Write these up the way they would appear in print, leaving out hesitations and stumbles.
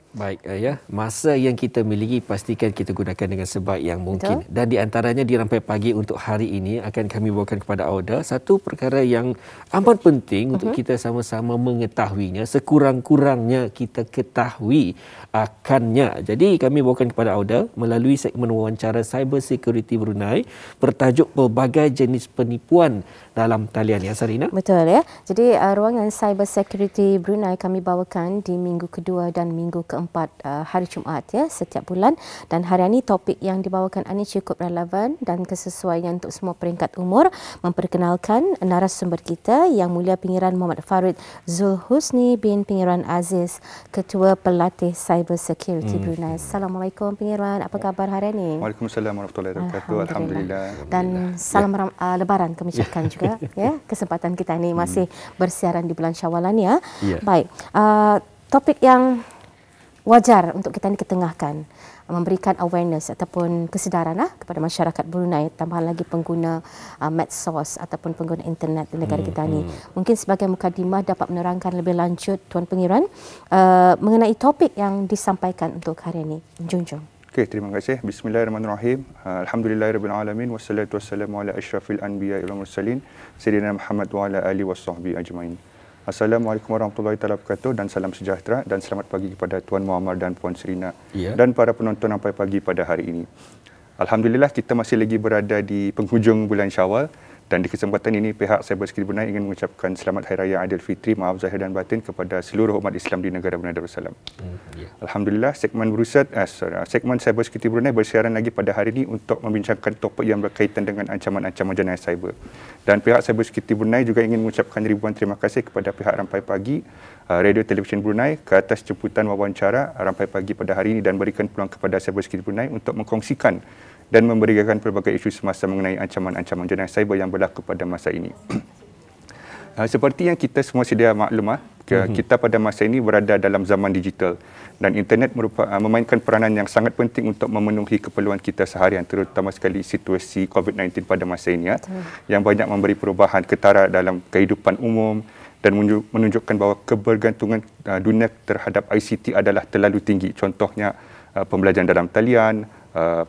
Baik, ya. Masa yang kita miliki pastikan kita gunakan dengan sebaik yang mungkin. Betul. Dan di antaranya di Rampai Pagi untuk hari ini akan kami bawakan kepada Auda satu perkara yang amat penting untuk kita sama-sama mengetahuinya, sekurang-kurangnya kita ketahui akannya. Jadi kami bawakan kepada Auda melalui segmen wawancara Cyber Security Brunei bertajuk pelbagai jenis penipuan dalam talian, ya Sarina. Betul ya. Jadi ruangan Cyber Security Brunei kami bawakan di minggu kedua dan minggu keempat hari Jumaat ya setiap bulan, dan hari ini topik yang dibawakan ini cukup relevan dan kesesuaian untuk semua peringkat umur. Memperkenalkan narasumber kita Yang Mulia Pengiran Muhammad Farid Zulhusni bin Pengiran Aziz, Ketua Pelatih Cyber Security Brunei. Assalamualaikum Pengiran, apa khabar hari ini? Waalaikumsalam warahmatullahi wabarakatuh. Alhamdulillah. Dan salam Lebaran kami ucapkan juga ya. Kesempatan kita ini masih bersiaran di bulan Syawalan ya. Baik. Topik yang wajar untuk kita ini ketengahkan, memberikan awareness ataupun kesedaran kepada masyarakat Brunei, tambahan lagi pengguna medsos ataupun pengguna internet di negara kita ini. Mungkin sebagai mukadimah dapat menerangkan lebih lanjut Tuan Pengiran mengenai topik yang disampaikan untuk hari ini. Junjung. Okey, terima kasih. Bismillahirrahmanirrahim. Alhamdulillahirabbil alamin wassalatu wassalamu ala asyrafil anbiya'i wal mursalin sayyidina Muhammad wa ala alihi washabbihi ajmain. Assalamualaikum warahmatullahi wabarakatuh dan salam sejahtera dan selamat pagi kepada Tuan Muammar dan Puan Serina dan para penonton Rampai Pagi pada hari ini. Alhamdulillah kita masih lagi berada di penghujung bulan Syawal, dan di kesempatan ini pihak Cyber Security Brunei ingin mengucapkan selamat Hari Raya Aidilfitri, maaf zahir dan batin kepada seluruh umat Islam di negara Brunei Darussalam. Alhamdulillah segmen segmen Cyber Security Brunei bersiaran lagi pada hari ini untuk membincangkan topik yang berkaitan dengan ancaman-ancaman jenayah cyber. Dan pihak Cyber Security Brunei juga ingin mengucapkan ribuan terima kasih kepada pihak Rampai Pagi, Radio Television Brunei ke atas jemputan wawancara Rampai Pagi pada hari ini dan berikan peluang kepada Cyber Security Brunei untuk mengkongsikan dan memberikan pelbagai isu semasa mengenai ancaman-ancaman jenayah cyber yang berlaku pada masa ini. Seperti yang kita semua sedia maklum, kita pada masa ini berada dalam zaman digital dan internet memainkan peranan yang sangat penting untuk memenuhi keperluan kita seharian, terutama sekali situasi COVID-19 pada masa ini yang banyak memberi perubahan ketara dalam kehidupan umum dan menunjukkan bahawa kebergantungan dunia terhadap ICT adalah terlalu tinggi. Contohnya pembelajaran dalam talian,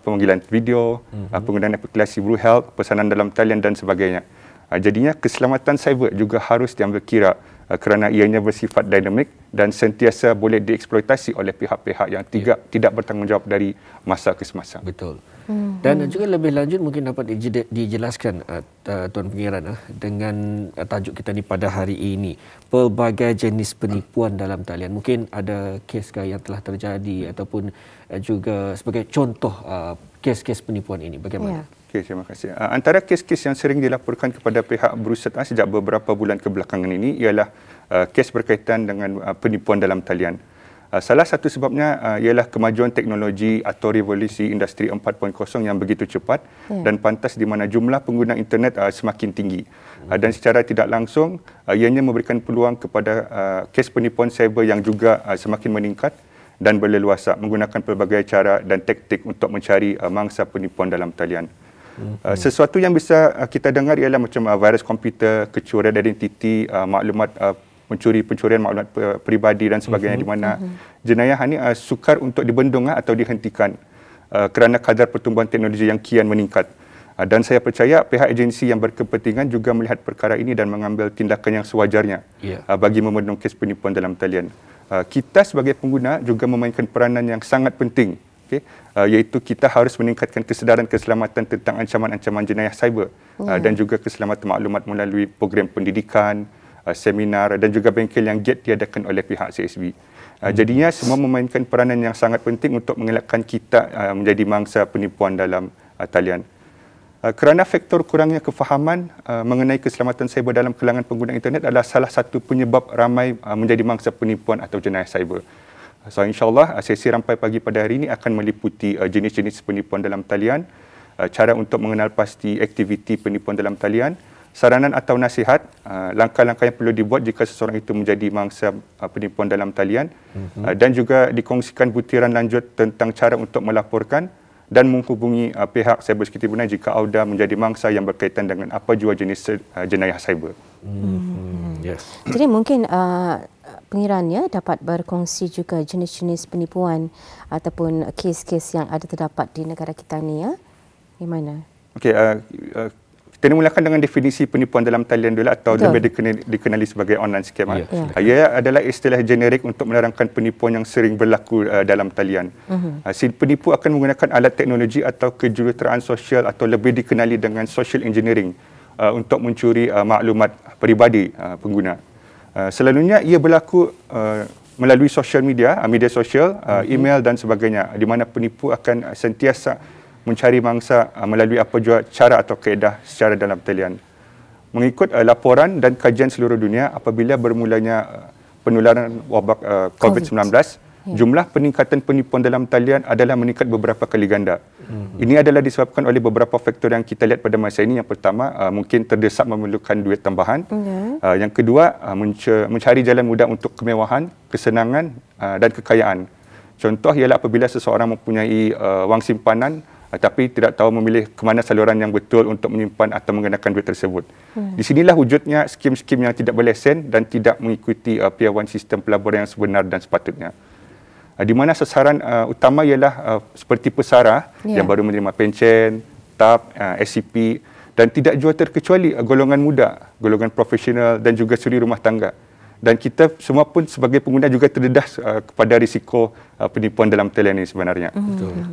pemanggilan video, penggunaan aplikasi Blue Health, pesanan dalam talian dan sebagainya. Jadinya keselamatan cyber juga harus diambil kira kerana ianya bersifat dinamik dan sentiasa boleh dieksploitasi oleh pihak-pihak yang tidak bertanggungjawab dari masa ke semasa. Betul. Dan juga lebih lanjut mungkin dapat dijelaskan Tuan Pengiran dengan tajuk kita ni pada hari ini, pelbagai jenis penipuan dalam talian. Mungkin ada keskah yang telah terjadi ataupun juga sebagai contoh kes-kes penipuan ini. Bagaimana? Okey, terima kasih. Antara kes-kes yang sering dilaporkan kepada pihak berusaha sejak beberapa bulan kebelakangan ini ialah kes berkaitan dengan penipuan dalam talian. Salah satu sebabnya ialah kemajuan teknologi atau revolusi industri 4.0 yang begitu cepat dan pantas di mana jumlah pengguna internet semakin tinggi. Dan secara tidak langsung ianya memberikan peluang kepada kes penipuan cyber yang juga semakin meningkat dan berleluasa menggunakan pelbagai cara dan taktik untuk mencari mangsa penipuan dalam talian. Sesuatu yang bisa kita dengar ialah macam virus komputer, kecurian identiti, maklumat pencurian maklumat peribadi dan sebagainya, di mana jenayah ini sukar untuk dibendung atau dihentikan kerana kadar pertumbuhan teknologi yang kian meningkat. Dan saya percaya pihak agensi yang berkepentingan juga melihat perkara ini dan mengambil tindakan yang sewajarnya bagi membendung kes penipuan dalam talian. Kita sebagai pengguna juga memainkan peranan yang sangat penting, iaitu kita harus meningkatkan kesedaran keselamatan tentang ancaman-ancaman jenayah cyber dan juga keselamatan maklumat melalui program pendidikan, seminar dan juga bengkel yang giat diadakan oleh pihak CSB. Jadinya semua memainkan peranan yang sangat penting untuk mengelakkan kita menjadi mangsa penipuan dalam talian. Kerana faktor kurangnya kefahaman mengenai keselamatan cyber dalam kalangan pengguna internet adalah salah satu penyebab ramai menjadi mangsa penipuan atau jenayah cyber. So insyaAllah sesi Rampai Pagi pada hari ini akan meliputi jenis-jenis penipuan dalam talian, cara untuk mengenal pasti aktiviti penipuan dalam talian, saranan atau nasihat, langkah-langkah yang perlu dibuat jika seseorang itu menjadi mangsa penipuan dalam talian, dan juga dikongsikan butiran lanjut tentang cara untuk melaporkan dan menghubungi pihak Cyber Security Brunei jika Auda menjadi mangsa yang berkaitan dengan apa jua jenis jenayah cyber. Jadi mungkin pengirannya dapat berkongsi juga jenis-jenis penipuan ataupun kes-kes yang ada terdapat di negara kita ni ya. Bagaimana? Okey, kita mulakan dengan definisi penipuan dalam talian dulu atau lebih dikenali sebagai online scam. Ia adalah istilah generik untuk menerangkan penipuan yang sering berlaku dalam talian. Si penipu akan menggunakan alat teknologi atau kejuruteraan sosial atau lebih dikenali dengan social engineering untuk mencuri maklumat peribadi pengguna. Selalunya ia berlaku melalui social media, media sosial, email dan sebagainya, di mana penipu akan sentiasa mencari mangsa melalui apa jua cara atau kaedah secara dalam talian. Mengikut laporan dan kajian seluruh dunia, apabila bermulanya penularan wabak COVID-19, jumlah peningkatan penipuan dalam talian adalah meningkat beberapa kali ganda. Ini adalah disebabkan oleh beberapa faktor yang kita lihat pada masa ini. Yang pertama, mungkin terdesak memerlukan duit tambahan. Yang kedua, mencari jalan mudah untuk kemewahan, kesenangan dan kekayaan. Contoh ialah apabila seseorang mempunyai wang simpanan tapi tidak tahu memilih ke mana saluran yang betul untuk menyimpan atau menggunakan duit tersebut. Di sinilah wujudnya skim-skim yang tidak berlesen dan tidak mengikuti piawai sistem pelaburan yang sebenar dan sepatutnya. Di mana sasaran utama ialah seperti pesara yang baru menerima pencen, TAP, SCP dan tidak jua terkecuali golongan muda, golongan profesional dan juga suri rumah tangga. Dan kita semua pun sebagai pengguna juga terdedah kepada risiko penipuan dalam talian ini sebenarnya.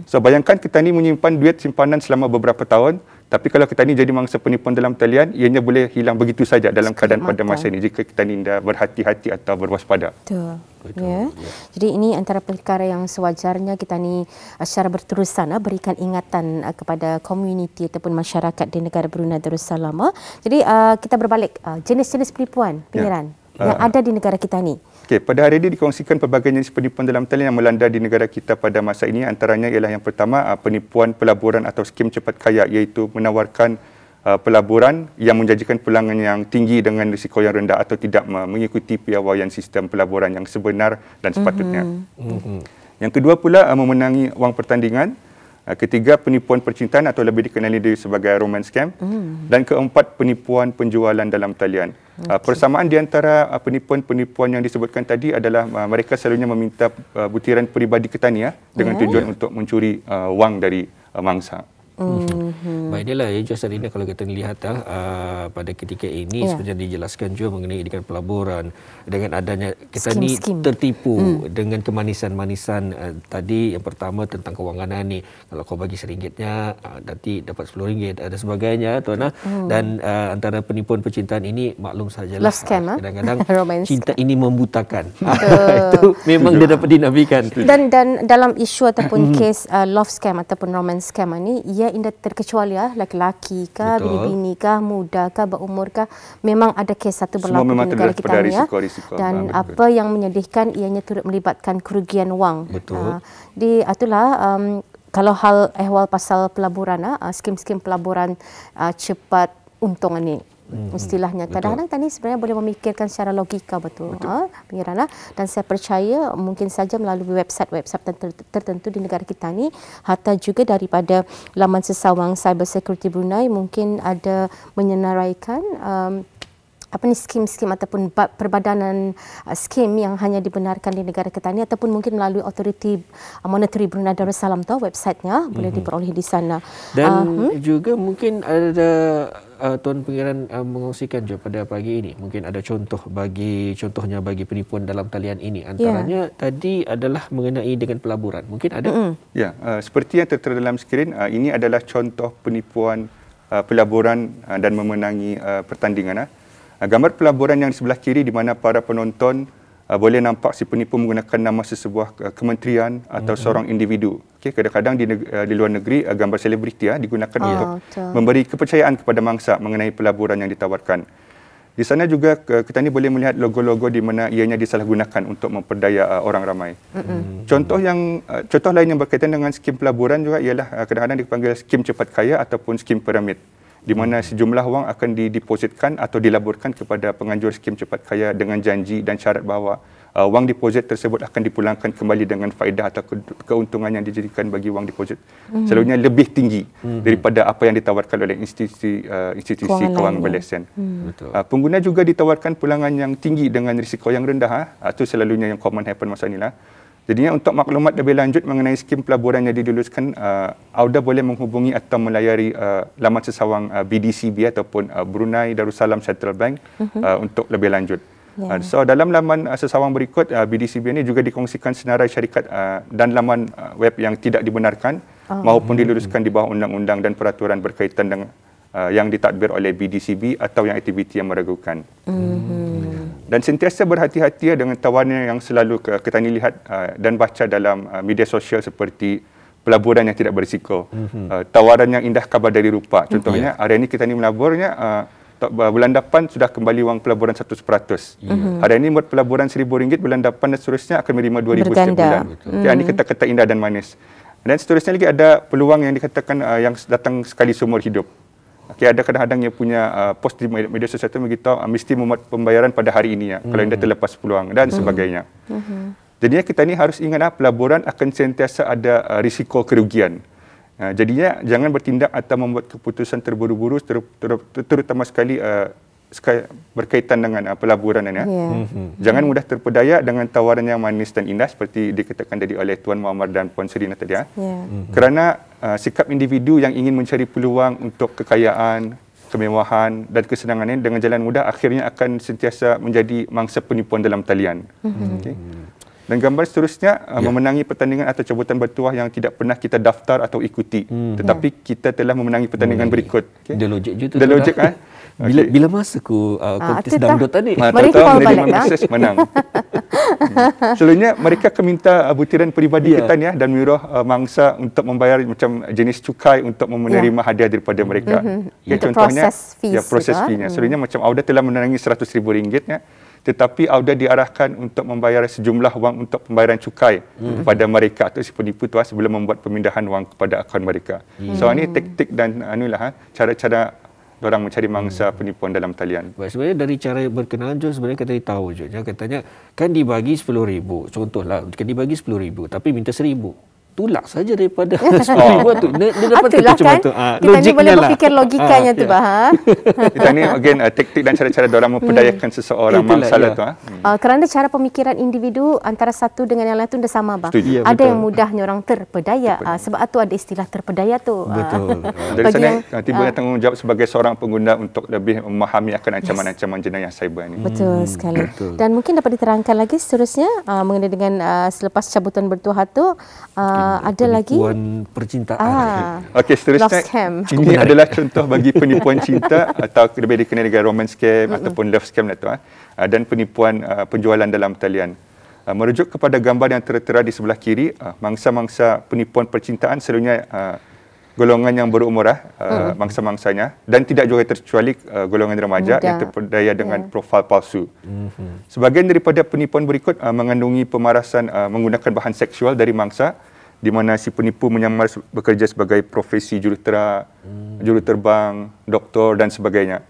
So bayangkan kita ni menyimpan duit simpanan selama beberapa tahun, tapi kalau kita ni jadi mangsa penipuan dalam talian, ianya boleh hilang begitu saja dalam keadaan pada masa ini jika kita ni tidak berhati-hati atau berwaspada. Betul. Ya. Jadi ini antara perkara yang sewajarnya kita ni secara berterusan berikan ingatan kepada komuniti ataupun masyarakat di negara Brunei Darussalam. Jadi kita berbalik jenis-jenis penipuan pengiran yang ada di negara kita ni. Okey, pada hari ini dikongsikan pelbagai jenis penipuan dalam talian yang melanda di negara kita pada masa ini. Antaranya ialah yang pertama, penipuan pelaburan atau skim cepat kaya, iaitu menawarkan pelaburan yang menjanjikan pulangan yang tinggi dengan risiko yang rendah atau tidak mengikuti piawaian sistem pelaburan yang sebenar dan sepatutnya. Yang kedua pula, memenangi wang pertandingan. Ketiga, penipuan percintaan atau lebih dikenali sebagai romance scam. Dan keempat, penipuan penjualan dalam talian. Persamaan di antara penipuan-penipuan yang disebutkan tadi adalah mereka selalunya meminta butiran peribadi ketani dengan tujuan untuk mencuri wang dari mangsa. Baik, inilah ya Sarina, kalau kita lihat pada ketika ini sebenarnya dijelaskan juga mengenai dengan pelaburan, dengan adanya kita ni tertipu dengan kemanisan-manisan tadi. Yang pertama tentang kewangan ni, kalau kau bagi RM1 nanti dapat RM10 ada sebagainya tuan. Dan antara penipuan percintaan ini maklum sajalah kadang-kadang cinta ini membutakan. Itu memang dia dapat dinafikan. Dan dalam isu ataupun kes love scam ataupun romance scam ini, ia tidak terkecuali laki-laki kah, bini-bini kah, muda kah, berumur kah, memang ada kes satu berlaku di negara kita ni dan apa yang menyedihkan ianya turut melibatkan kerugian wang. Itulah kalau hal ehwal pasal pelaburan, skim-skim pelaburan cepat untung ini. Istilahnya kadang-kadang tadi sebenarnya boleh memikirkan secara logika betul. Pengiran, dan saya percaya mungkin saja melalui website-website tertentu di negara kita ni, hatta juga daripada laman sesawang Cyber Security Brunei mungkin ada menyenaraikan skim-skim ataupun perbadanan skim yang hanya dibenarkan di negara kita ni, ataupun mungkin melalui Authority Monetary Brunei Darussalam website-nya boleh diperoleh di sana. Dan juga mungkin ada Tuan Pengiran mengongsikan juga pada pagi ini, mungkin ada contohnya bagi penipuan dalam talian ini. Antaranya tadi adalah mengenai dengan pelaburan. Mungkin ada? Seperti yang tertera dalam skrin, ini adalah contoh penipuan pelaburan dan memenangi pertandingan. Gambar pelaburan yang di sebelah kiri di mana para penonton boleh nampak si penipu menggunakan nama sesebuah kementerian atau seorang individu. Kadang-kadang di luar negeri gambar selebriti digunakan untuk memberi kepercayaan kepada mangsa mengenai pelaburan yang ditawarkan. Di sana juga kita ni boleh melihat logo-logo di mana ianya disalahgunakan untuk memperdaya orang ramai. Contoh lain yang berkaitan dengan skim pelaburan juga ialah kadang-kadang dipanggil skim cepat kaya ataupun skim piramid, di mana sejumlah wang akan didepositkan atau dilaburkan kepada penganjur skim cepat kaya dengan janji dan syarat bahawa wang deposit tersebut akan dipulangkan kembali dengan faedah atau keuntungan yang dijadikan bagi wang deposit selalunya lebih tinggi daripada apa yang ditawarkan oleh institusi kewangan berlesen. Pengguna juga ditawarkan pulangan yang tinggi dengan risiko yang rendah. Itu selalunya yang common happen masa inilah. Jadinya untuk maklumat lebih lanjut mengenai skim pelaburan yang diluluskan, Auda boleh menghubungi atau melayari laman sesawang BDCB ataupun Brunei Darussalam Central Bank untuk lebih lanjut. So dalam laman sesawang berikut, BDCB ini juga dikongsikan senarai syarikat dan laman web yang tidak dibenarkan maupun diluluskan di bawah undang-undang dan peraturan berkaitan dengan yang ditadbir oleh BDCB atau yang aktiviti yang meragukan. Dan sentiasa berhati-hati dengan tawaran yang selalu kita lihat dan baca dalam media sosial seperti pelaburan yang tidak berisiko, tawaran yang indah kabar dari rupa. Contohnya hari ini kita ni melaburnya bulan depan sudah kembali wang pelaburan 100%. Hari ini buat pelaburan RM1,000, bulan depan dan seterusnya akan menerima RM2,000 setiap bulan. Ini kata-kata indah dan manis. Dan seterusnya lagi ada peluang yang dikatakan yang datang sekali seumur hidup. Ada kadang-kadang yang punya post di media sosial itu beritahu mesti membuat pembayaran pada hari ini kalau anda terlepas peluang dan sebagainya. Jadinya kita ni harus ingat pelaburan akan sentiasa ada risiko kerugian. Jadinya jangan bertindak atau membuat keputusan terburu-buru terutama sekali berkaitan dengan pelaburan ini. Jangan mudah terpedaya dengan tawaran yang manis dan indah seperti dikatakan tadi oleh Tuan Muammar dan Puan Serina tadi. Kerana sikap individu yang ingin mencari peluang untuk kekayaan, kemewahan dan kesenangan ini dengan jalan mudah akhirnya akan sentiasa menjadi mangsa penipuan dalam talian. Dan gambar seterusnya, memenangi pertandingan atau cabutan bertuah yang tidak pernah kita daftar atau ikuti. Tetapi kita telah memenangi pertandingan berikut. Dia logik je tu. Dia logik Bila masa ku kontes dangdut tadi. Mereka menang. Selalunya mereka akan minta butiran peribadi kita ni dan menyuruh mangsa untuk membayar macam jenis cukai untuk menerima hadiah daripada mereka. Contohnya proses fee-nya. Selalunya macam Auda telah menangi RM100,000 tetapi Auda diarahkan untuk membayar sejumlah wang untuk pembayaran cukai kepada mereka atau si penipu tu sebelum membuat pemindahan wang kepada akaun mereka. So ini taktik dan cara-cara orang mencari mangsa penipuan dalam talian. Sebenarnya dari cara berkenalan John sebenarnya kita tahu je. Katanya kan dibagi RM10,000. Contohlah kan dibagi RM10,000 tapi minta RM1,000. Tolak saja daripada RM10,000 tu. Dia dapat macam kan? Tu. Kita ni boleh berfikir logikanya tu bah. Kita ni again taktik dan cara-cara orang memperdayakan seseorang mangsa tu. Kerana cara pemikiran individu antara satu dengan yang lain tu dah sama bah. Ya, ada yang mudahnya orang terpedaya. Sebab tu ada istilah terpedaya tu. Betul. Dari sana timbulnya tanggungjawab sebagai seorang pengguna untuk lebih memahami akan ancaman-ancaman jenayah cyber ini. Betul sekali. Dan mungkin dapat diterangkan lagi seterusnya mengenai dengan selepas cabutan bertuah tu ada lagi penipuan percintaan. Okey, seterusnya ini adalah contoh bagi penipuan cinta atau lebih dikenali dengan romance scam ataupun love scam dan penipuan penjualan dalam talian. Merujuk kepada gambar yang tertera di sebelah kiri, mangsa-mangsa penipuan percintaan selalunya golongan yang berumur mangsa-mangsanya dan tidak juga terkecuali golongan remaja yang terpedaya dengan profil palsu. Sebahagian daripada penipuan berikut mengandungi pemarasan menggunakan bahan seksual dari mangsa di mana si penipu menyamar bekerja sebagai profesi jurutera, juruterbang, doktor dan sebagainya.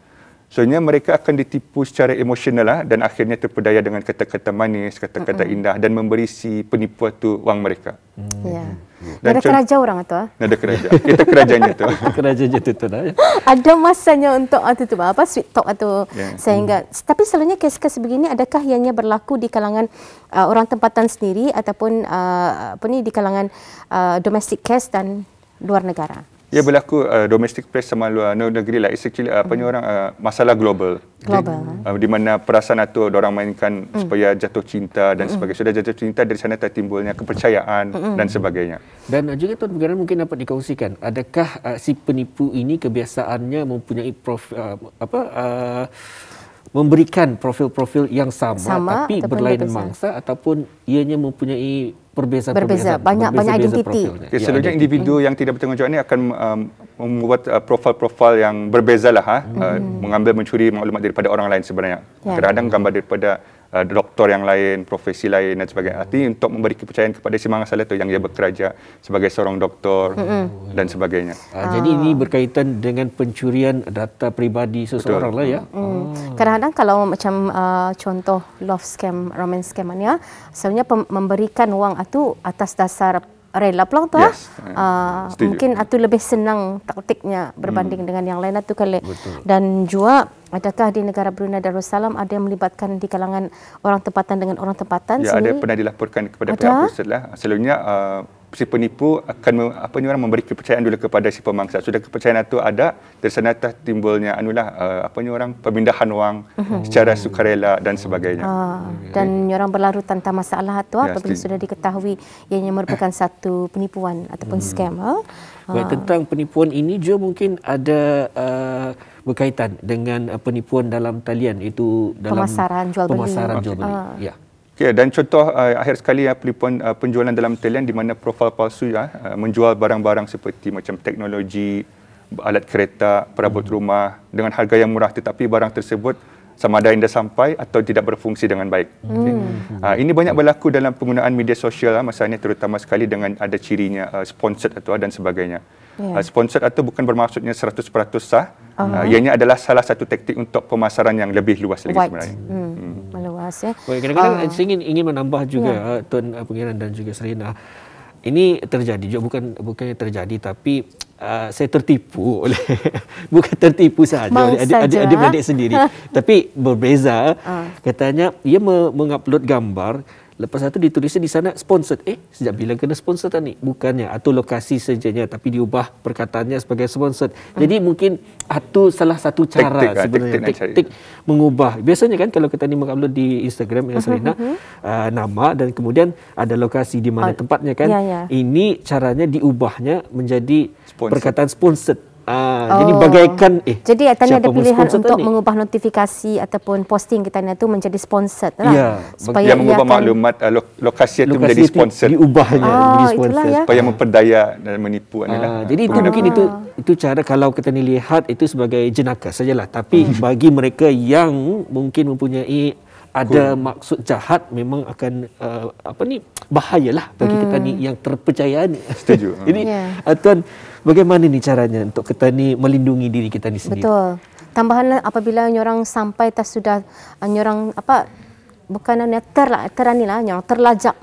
Soalnya mereka akan ditipu secara emosional dan akhirnya terpedaya dengan kata-kata manis, kata-kata indah dan memberi si penipu itu wang mereka. Ada keraja orang tu Ada keraja. Itu kerajanya tu. Kerajanya tu Ada masanya untuk itu apa sweet talk atau sehingga tapi selalunya kes-kes begini adakah ianya berlaku di kalangan orang tempatan sendiri ataupun di kalangan domestic case dan luar negara? Ya, berlaku domestic place sama luar negeri lah. It's actually masalah global. Di mana perasaan itu orang mainkan supaya jatuh cinta dan sebagainya. Sudah jatuh cinta dari sana tertimbulnya kepercayaan dan sebagainya. Dan juga Tuan Pengarah mungkin dapat dikongsikan, adakah si penipu ini kebiasaannya mempunyai memberikan profil-profil yang sama tapi berlainan mangsa ataupun ianya mempunyai berbeza banyak identiti. Selalunya individu yang tidak bertanggungjawab ini akan membuat profil-profil yang berbeza mengambil mencuri maklumat daripada orang lain sebenarnya. Kadang-kadang gambar daripada doktor yang lain, profesi lain dan sebagainya. Artinya untuk memberi kepercayaan kepada si Mang Saleh tu yang dia bekerja sebagai seorang doktor dan sebagainya. Jadi ini berkaitan dengan pencurian data peribadi seseorang lah ya. Kadang-kadang kalau macam contoh love scam, romance scam ni ya, sebenarnya memberikan wang itu atas dasar rela pula tu Yes. mungkin itu lebih senang taktiknya berbanding dengan yang lain itu kali. Betul. Dan juga adakah di negara Brunei Darussalam ada yang melibatkan di kalangan orang tempatan dengan orang tempatan Ya, ada sendiri? pernah dilaporkan kepada Ada? pihak pusat lah. Selalunya si penipu akan memberi kepercayaan dulu kepada si pemangsa. Sudah kepercayaan itu ada, dari sana timbulnya pemindahan wang secara sukarela dan sebagainya. Dan orang berlarut tanpa masalah tu Ya, apabila sudah diketahui ianya merupakan satu penipuan ataupun scam. Baik, tentang penipuan ini juga mungkin ada berkaitan dengan penipuan dalam talian, itu dalam Pemasaran, jual beli. Pemasaran jual beli. Ya. Okay, dan contoh akhir sekali penipuan penjualan dalam talian di mana profil palsu menjual barang-barang seperti macam teknologi, alat kereta, perabot rumah dengan harga yang murah, tetapi barang tersebut sama ada dah sampai atau tidak berfungsi dengan baik. Okay. Ini banyak berlaku dalam penggunaan media sosial masa ini, terutama sekali dengan ada cirinya sponsored atau dan sebagainya. Sponsored atau bukan bermaksudnya 100% sah. Ianya adalah salah satu taktik untuk pemasaran yang lebih luas lagi sebenarnya. Meluas ya. Baik, kadang-kadang saya ingin menambah juga Tuan Pengiran dan juga Serina. Ini terjadi juga, bukannya terjadi, tapi saya tertipu oleh bukan tertipu sahaja oleh adik-adik sendiri, tapi berbeza. Katanya ia mengupload gambar, lepas itu ditulisnya di sana sponsored. Sejak bila kena sponsor ni? Bukannya, atau lokasi sejanya, tapi diubah perkataannya sebagai sponsored. Jadi mungkin itu salah satu cara sebenarnya, taktik mengubah. Biasanya kan kalau kita ni mengupload di Instagram Serina, nama dan kemudian ada lokasi di mana tempatnya kan. Ini caranya diubahnya menjadi perkataan sponsored. Jadi bagaikan jadi tanya ada pilihan untuk mengubah notifikasi ataupun posting kita ni tu menjadi sponsored lah. Ya, supaya yang mengubah maklumat lokasi itu menjadi sponsored. Diubahnya menjadi sponsored supaya memperdaya dan menipu jadi itu mungkin itu cara kalau kita ni lihat itu sebagai jenaka sajalah, tapi bagi mereka yang mungkin mempunyai ada maksud jahat, memang akan bahayalah bagi kita ni yang terpercaya ni. Setuju. Jadi Tuan, bagaimana ni caranya untuk kita ni melindungi diri kita ni sendiri? Betul. Tambahan apabila orang sampai sudah orang bukan yang terlajak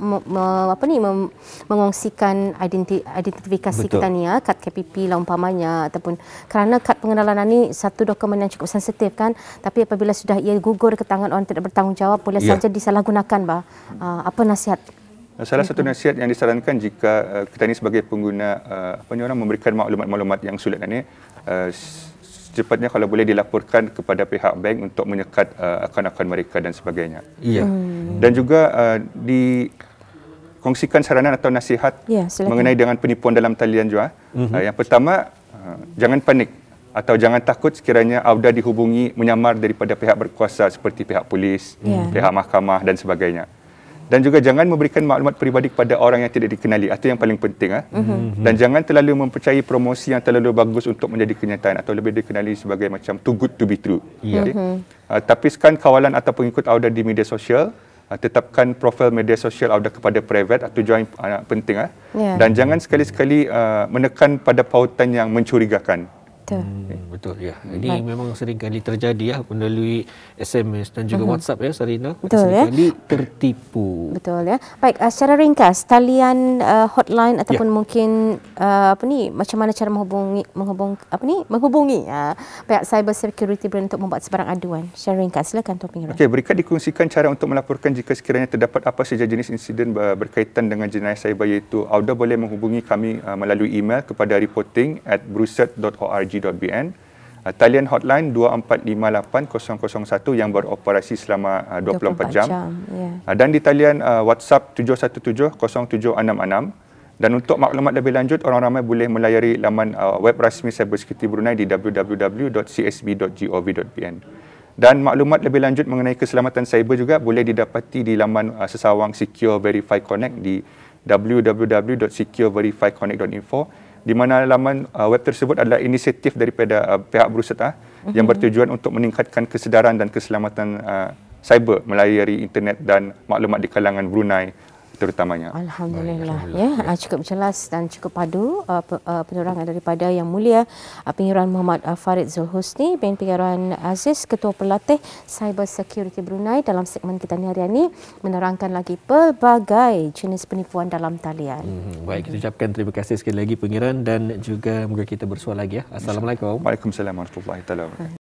mengongsikan identifikasi kita ni kad KPP lah umpamanya, ataupun kerana kad pengenalan ni satu dokumen yang cukup sensitif kan, tapi apabila sudah ia gugur ke tangan orang tidak bertanggungjawab, boleh saja disalahgunakan. Apa nasihat? Salah satu nasihat yang disarankan jika kita ni sebagai pengguna orang memberikan maklumat-maklumat yang sulit ni, secepatnya kalau boleh dilaporkan kepada pihak bank untuk menyekat akaun-akaun mereka dan sebagainya. Dan juga dikongsikan saranan atau nasihat mengenai dengan penipuan dalam talian juga. Yang pertama, jangan panik atau jangan takut sekiranya anda dihubungi menyamar daripada pihak berkuasa seperti pihak polis, pihak mahkamah dan sebagainya. Dan juga jangan memberikan maklumat peribadi kepada orang yang tidak dikenali. Itu yang paling penting. Dan jangan terlalu mempercayai promosi yang terlalu bagus untuk menjadi kenyataan atau lebih dikenali sebagai macam too good to be true. Tapiskan kawalan atau pengikut anda di media sosial. Tetapkan profil media sosial anda kepada private atau join penting. Dan jangan sekali-sekali menekan pada pautan yang mencurigakan. Betul ya. Ini memang sering kali terjadi melalui SMS dan juga WhatsApp Serina. Betul kali tertipu. Betul ya. Baik, secara ringkas talian hotline ataupun mungkin macam mana cara menghubungi pihak cyber security untuk membuat sebarang aduan. Secara ringkas silakan Tuan Pengiran. Okey, berikut dikongsikan cara untuk melaporkan jika sekiranya terdapat apa sahaja jenis insiden berkaitan dengan jenayah cyber, iaitu anda boleh menghubungi kami melalui email kepada reporting@bruset.org.bn. Talian hotline 2458-001 yang beroperasi selama 24 jam. Dan di talian WhatsApp 717-0766. Dan untuk maklumat lebih lanjut, orang ramai boleh melayari laman web rasmi Cyber Security Brunei di www.csb.gov.bn. Dan maklumat lebih lanjut mengenai keselamatan cyber juga boleh didapati di laman sesawang Secure Verify Connect di www.secureverifyconnect.info, di mana laman web tersebut adalah inisiatif daripada pihak Bruset yang bertujuan untuk meningkatkan kesedaran dan keselamatan cyber melayari internet dan maklumat di kalangan Brunei terutamanya. Alhamdulillah. Ya, cukup jelas dan cukup padu penerangan daripada Yang Mulia Pengiran Muhammad Farid Zulhusni bin Pengiran Aziz, Ketua Pelatih Cyber Security Brunei, dalam segmen kita ni hari ini menerangkan lagi pelbagai jenis penipuan dalam talian. Baik, kita ucapkan terima kasih sekali lagi Pengiran dan juga moga kita bersua lagi ya. Assalamualaikum. Waalaikumsalam warahmatullahi wabarakatuh.